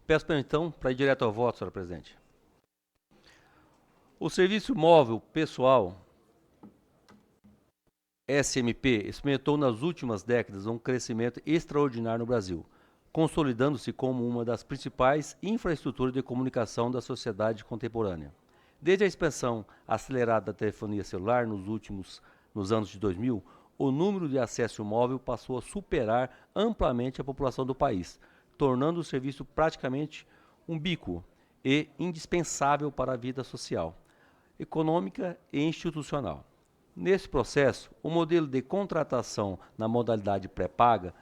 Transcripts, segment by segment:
Peço então para ir direto ao voto, senhora presidente. O Serviço Móvel Pessoal, SMP, experimentou nas últimas décadas um crescimento extraordinário no Brasil, consolidando-se como uma das principais infraestruturas de comunicação da sociedade contemporânea. Desde a expansão acelerada da telefonia celular nos anos de 2000, o número de acesso móvel passou a superar amplamente a população do país, tornando o serviço praticamente ubíquo e indispensável para a vida social, econômica e institucional. Nesse processo, o modelo de contratação na modalidade pré-paga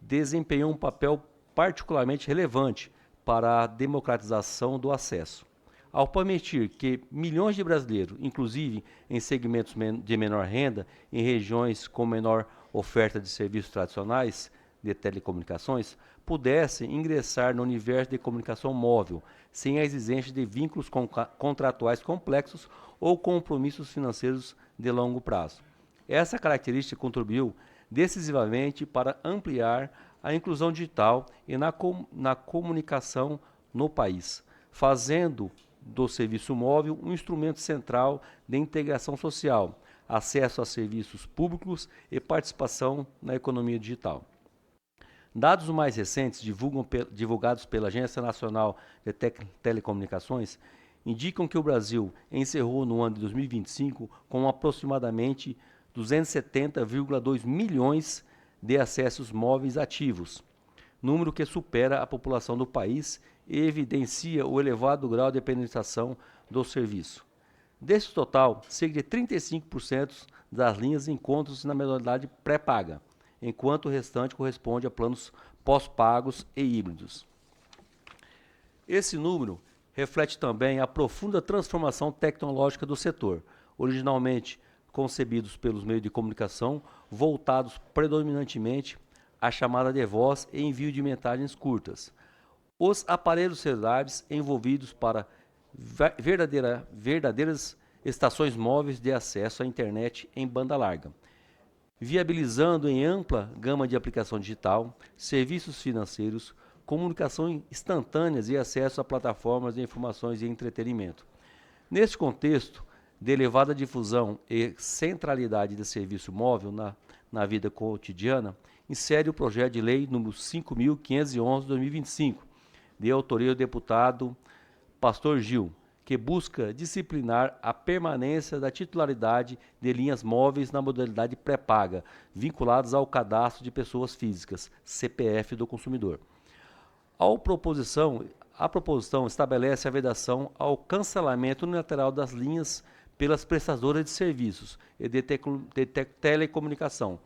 desempenhou um papel particularmente relevante para a democratização do acesso. Ao permitir que milhões de brasileiros, inclusive em segmentos de menor renda, em regiões com menor oferta de serviços tradicionais de telecomunicações, pudessem ingressar no universo de comunicação móvel, sem a exigência de vínculos contratuais complexos ou compromissos financeiros de longo prazo. Essa característica contribuiu decisivamente para ampliar a inclusão digital e na comunicação no país, fazendo do serviço móvel um instrumento central de integração social, acesso a serviços públicos e participação na economia digital. Dados mais recentes, divulgados pela Agência Nacional de Telecomunicações, indicam que o Brasil encerrou no ano de 2025 com aproximadamente 270,2 milhões de acessos móveis ativos, número que supera a população do país e evidencia o elevado grau de penetração do serviço. Desse total, cerca de 35% das linhas encontram-se na modalidade pré-paga, enquanto o restante corresponde a planos pós-pagos e híbridos. Esse número reflete também a profunda transformação tecnológica do setor, originalmente concebidos pelos meios de comunicação voltados predominantemente à chamada de voz e envio de mensagens curtas. Os aparelhos celulares envolvidos para verdadeiras estações móveis de acesso à internet em banda larga, viabilizando em ampla gama de aplicação digital, serviços financeiros, comunicação instantâneas e acesso a plataformas de informações e entretenimento. Neste contexto de elevada difusão e centralidade do serviço móvel na vida cotidiana, insere o projeto de lei número 5.511/2025, de autoria do deputado Pastor Gil, que busca disciplinar a permanência da titularidade de linhas móveis na modalidade pré-paga, vinculadas ao cadastro de pessoas físicas, CPF do consumidor. A proposição estabelece a vedação ao cancelamento unilateral das linhas pelas prestadoras de serviços e de telecomunicação,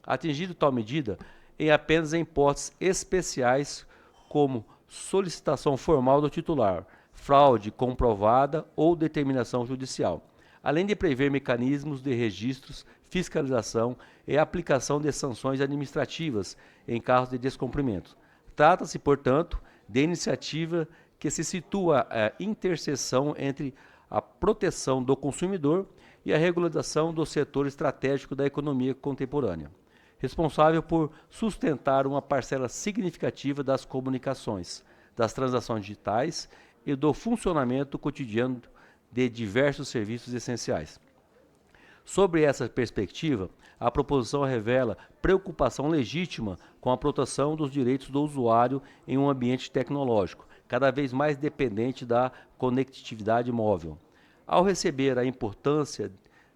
atingido tal medida em apenas hipóteses especiais como solicitação formal do titular, fraude comprovada ou determinação judicial, além de prever mecanismos de registros, fiscalização e aplicação de sanções administrativas em casos de descumprimento. Trata-se, portanto, de iniciativa que se situa a interseção entre a proteção do consumidor e a regularização do setor estratégico da economia contemporânea, responsável por sustentar uma parcela significativa das comunicações, das transações digitais e do funcionamento cotidiano de diversos serviços essenciais. Sobre essa perspectiva, a proposição revela preocupação legítima com a proteção dos direitos do usuário em um ambiente tecnológico, cada vez mais dependente da conectividade móvel. Ao receber a importância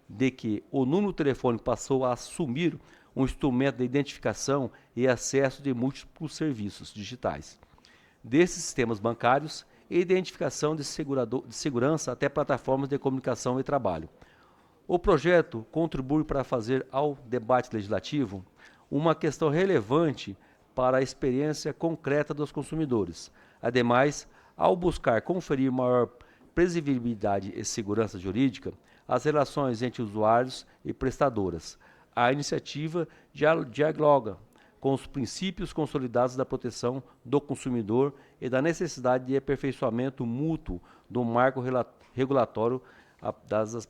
de que o número telefônico passou a assumir um instrumento de identificação e acesso de múltiplos serviços digitais, desses sistemas bancários e identificação de segurança até plataformas de comunicação e trabalho. O projeto contribui para fazer ao debate legislativo uma questão relevante para a experiência concreta dos consumidores. Ademais, ao buscar conferir maior previsibilidade e segurança jurídica às relações entre usuários e prestadoras, a iniciativa dialoga com os princípios consolidados da proteção do consumidor e da necessidade de aperfeiçoamento mútuo do marco regulatório das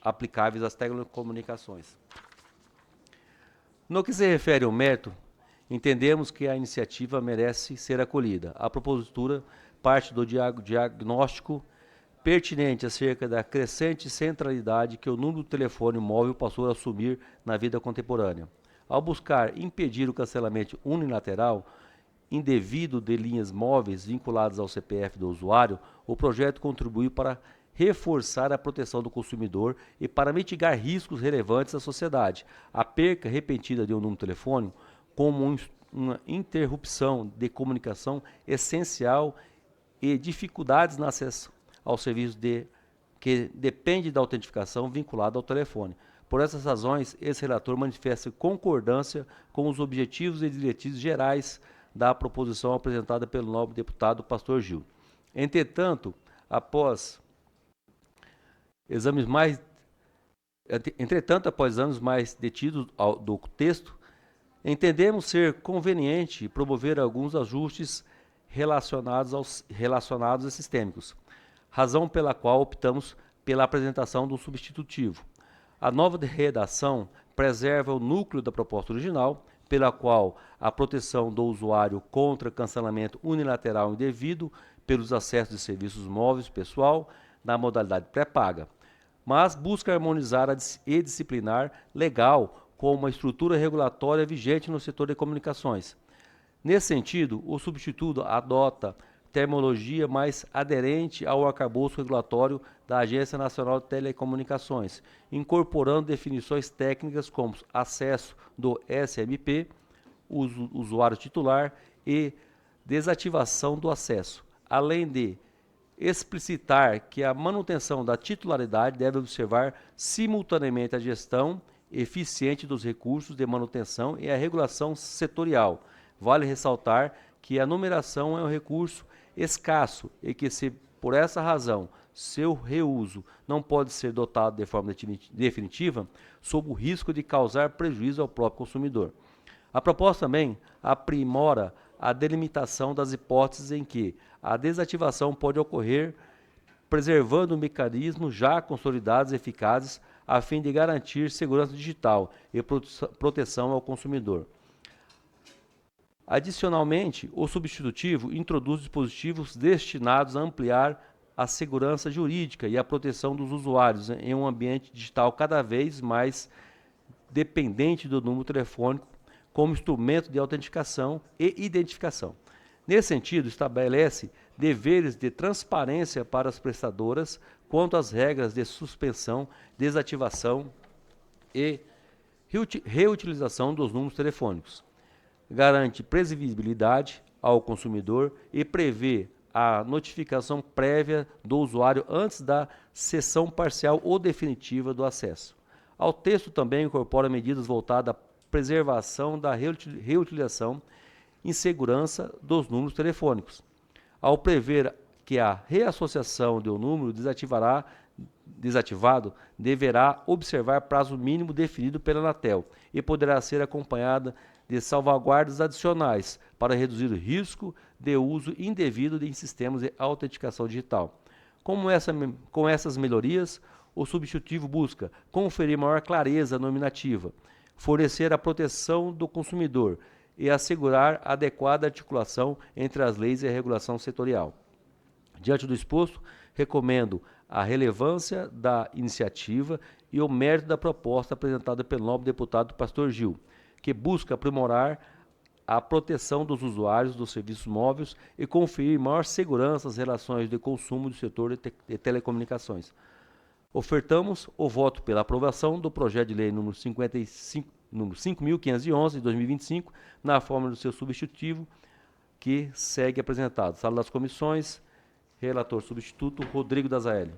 aplicáveis às telecomunicações. No que se refere ao mérito, Entendemos que a iniciativa merece ser acolhida. A propositura parte do diagnóstico pertinente acerca da crescente centralidade que o número do telefone móvel passou a assumir na vida contemporânea. Ao buscar impedir o cancelamento unilateral indevido de linhas móveis vinculadas ao CPF do usuário, o projeto contribuiu para reforçar a proteção do consumidor e para mitigar riscos relevantes à sociedade. A perca repentina de um número telefônico, como uma interrupção de comunicação essencial e dificuldades no acesso ao serviço que depende da autentificação vinculada ao telefone. Por essas razões, esse relator manifesta concordância com os objetivos e diretrizes gerais da proposição apresentada pelo nobre deputado Pastor Gil. Entretanto, após anos mais detidos do texto, entendemos ser conveniente promover alguns ajustes relacionados e sistêmicos, razão pela qual optamos pela apresentação do substitutivo. A nova redação preserva o núcleo da proposta original, pela qual a proteção do usuário contra cancelamento unilateral indevido pelos acessos de serviços móveis pessoal na modalidade pré-paga, mas busca harmonizar e disciplinar legal com uma estrutura regulatória vigente no setor de comunicações. Nesse sentido, o substituto adota terminologia mais aderente ao arcabouço regulatório da Agência Nacional de Telecomunicações, incorporando definições técnicas como acesso do SMP, usuário titular e desativação do acesso, além de explicitar que a manutenção da titularidade deve observar simultaneamente a gestão eficiente dos recursos de manutenção e a regulação setorial. Vale ressaltar que a numeração é um recurso escasso e que, se por essa razão seu reuso não pode ser dotado de forma definitiva, sob o risco de causar prejuízo ao próprio consumidor. A proposta também aprimora a delimitação das hipóteses em que a desativação pode ocorrer, preservando mecanismos já consolidados e eficazes a fim de garantir segurança digital e proteção ao consumidor. Adicionalmente, o substitutivo introduz dispositivos destinados a ampliar a segurança jurídica e a proteção dos usuários em um ambiente digital cada vez mais dependente do número telefônico como instrumento de autenticação e identificação. Nesse sentido, estabelece deveres de transparência para as prestadoras quanto às regras de suspensão, desativação e reutilização dos números telefônicos. Garante previsibilidade ao consumidor e prevê a notificação prévia do usuário antes da cessão parcial ou definitiva do acesso. Ao texto também incorpora medidas voltadas à preservação da reutilização e segurança dos números telefônicos. Ao prever que a reassociação de um número desativado deverá observar prazo mínimo definido pela Anatel e poderá ser acompanhada de salvaguardas adicionais para reduzir o risco de uso indevido de sistemas de autenticação digital. Com essas melhorias, o substitutivo busca conferir maior clareza normativa, fornecer a proteção do consumidor e assegurar adequada articulação entre as leis e a regulação setorial. Diante do exposto, recomendo a relevância da iniciativa e o mérito da proposta apresentada pelo nobre deputado Pastor Gil, que busca aprimorar a proteção dos usuários dos serviços móveis e conferir maior segurança às relações de consumo do setor de telecomunicações. Ofertamos o voto pela aprovação do projeto de lei número 5.511 de 2025, na forma do seu substitutivo, que segue apresentado. Sala das Comissões, relator substituto Rodrigo Dazaelli.